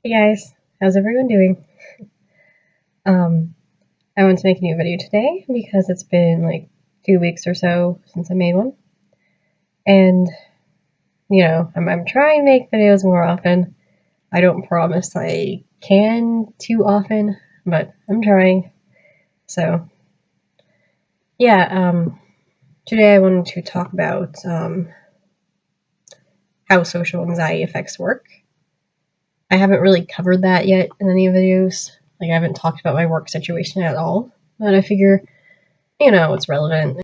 Hey guys, how's everyone doing? I wanted to make a new video today because it's been like 2 weeks or so since I made one. And, I'm trying to make videos more often. I don't promise I can too often, but I'm trying. So, yeah, today I wanted to talk about how social anxiety affects work. I haven't really covered that yet in any videos. Like, I haven't talked about my work situation at all, but I figure, it's relevant.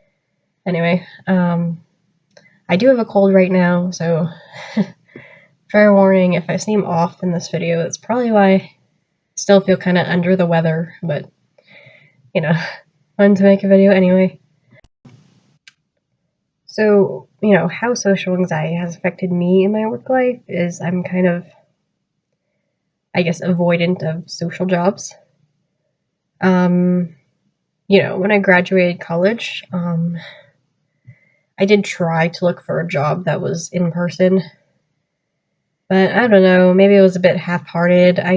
Anyway, I do have a cold right now, so fair warning, if I seem off in this video, that's probably why I still feel kind of under the weather, but, wanted to make a video anyway. So, how social anxiety has affected me in my work life is I'm kind of, I guess, avoidant of social jobs. When I graduated college, I did try to look for a job that was in person, but I don't know, maybe it was a bit half-hearted. I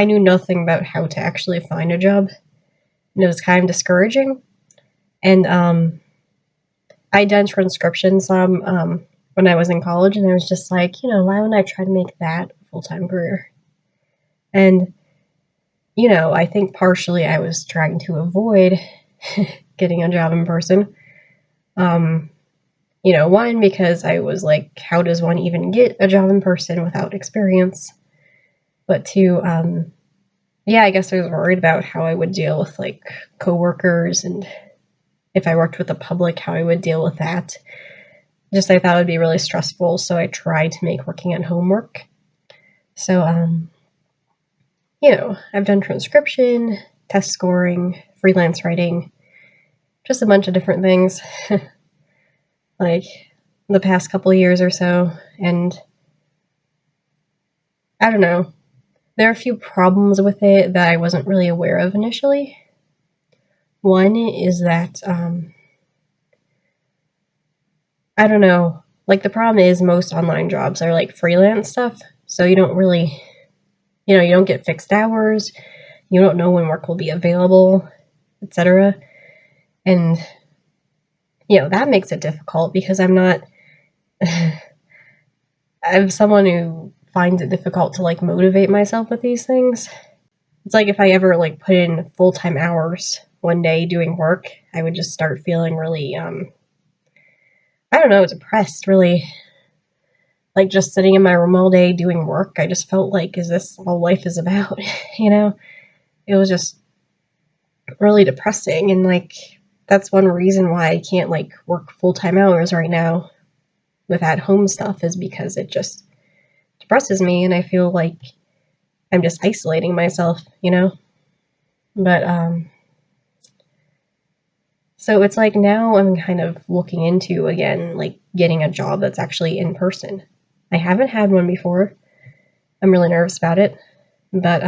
knew nothing about how to actually find a job, and it was kind of discouraging. And I'd done transcription some when I was in college, and I was just like, why wouldn't I try to make that a full-time career? And, I think partially I was trying to avoid getting a job in person. One, because I was like, how does one even get a job in person without experience? But two, I guess I was worried about how I would deal with like coworkers, and if I worked with the public, how I would deal with that. Just I thought it would be really stressful, so I tried to make working at home work. So, I've done transcription, test scoring, freelance writing, just a bunch of different things, like the past couple of years or so, and I don't know. There are a few problems with it that I wasn't really aware of initially. One is that, I don't know, like the problem is most online jobs are like freelance stuff, so you don't really, you don't get fixed hours, you don't know when work will be available, etc. And, that makes it difficult because I'm someone who finds it difficult to like motivate myself with these things. It's like if I ever like put in full-time hours one day doing work, I would just start feeling really, I don't know, depressed, really. Like just sitting in my room all day doing work, I just felt like, is this all life is about? It was just really depressing, and like that's one reason why I can't like work full-time hours right now with at-home stuff, is because it just depresses me and I feel like I'm just isolating myself, But so it's like now I'm kind of looking into again like getting a job that's actually in person. I haven't had one before. I'm really nervous about it, but I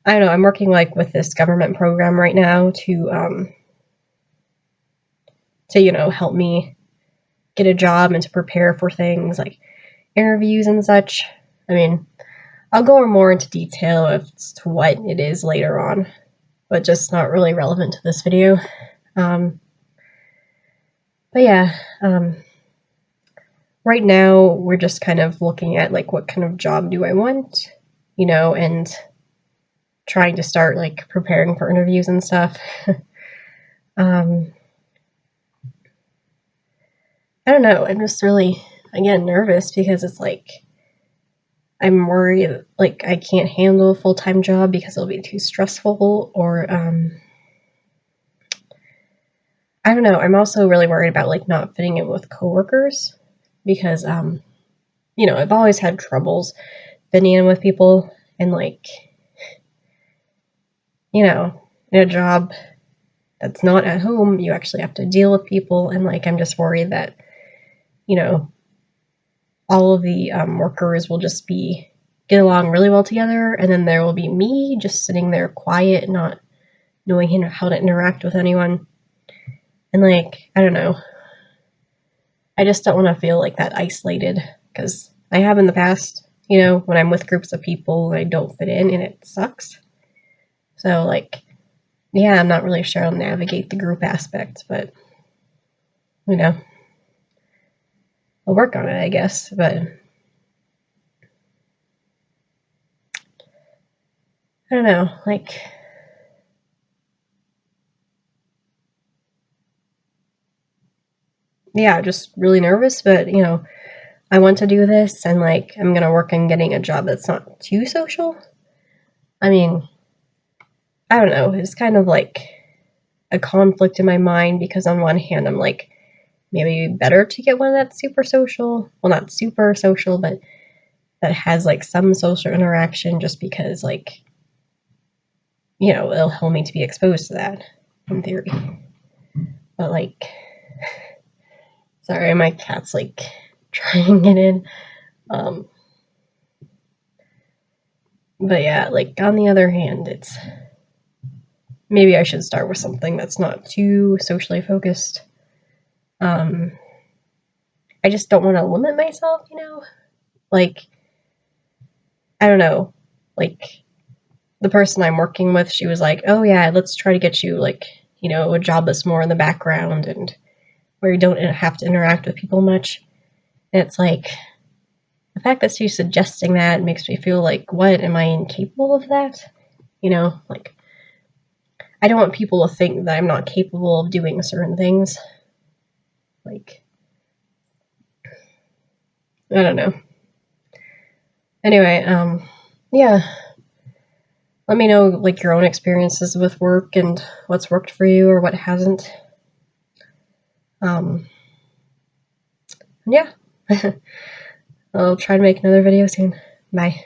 don't know, I'm working like with this government program right now to help me get a job and to prepare for things like interviews and such. I mean, I'll go more into detail as to what it is later on, but just not really relevant to this video. But yeah, right now we're just kind of looking at like what kind of job do I want, and trying to start like preparing for interviews and stuff. I don't know, I'm just really, again, nervous because it's like I'm worried like I can't handle a full-time job because it'll be too stressful, or I don't know, I'm also really worried about like not fitting in with coworkers because I've always had troubles fitting in with people, and like in a job that's not at home, you actually have to deal with people, and like I'm just worried that all of the workers will just get along really well together, and then there will be me just sitting there quiet, not knowing how to interact with anyone. And like, I don't know, I just don't want to feel like that isolated, because I have in the past, you know, when I'm with groups of people and I don't fit in and it sucks. So, like, yeah, I'm not really sure I'll navigate the group aspect, but, you know, I'll work on it, I guess. But I don't know, like, yeah, just really nervous, but, you know, I want to do this and, like, I'm gonna work on getting a job that's not too social. I mean, I don't know, it's kind of like a conflict in my mind because on one hand, I'm like, maybe better to get one that's super social. Well, not super social, but that has like some social interaction just because, like, you know, it'll help me to be exposed to that in theory. But, like, sorry, my cat's like trying to get in. Um, but yeah, like, on the other hand, it's maybe I should start with something that's not too socially focused. I just don't want to limit myself, you know? Like, I don't know. Like, the person I'm working with, she was like, "Oh yeah, let's try to get you, like, you know, a job that's more in the background and where you don't have to interact with people much." And it's like, the fact that she's suggesting that makes me feel like, what, am I incapable of that? You know, like, I don't want people to think that I'm not capable of doing certain things. Like, I don't know. Anyway, yeah. Let me know, like, your own experiences with work and what's worked for you or what hasn't. Um, yeah. I'll try to make another video soon. Bye.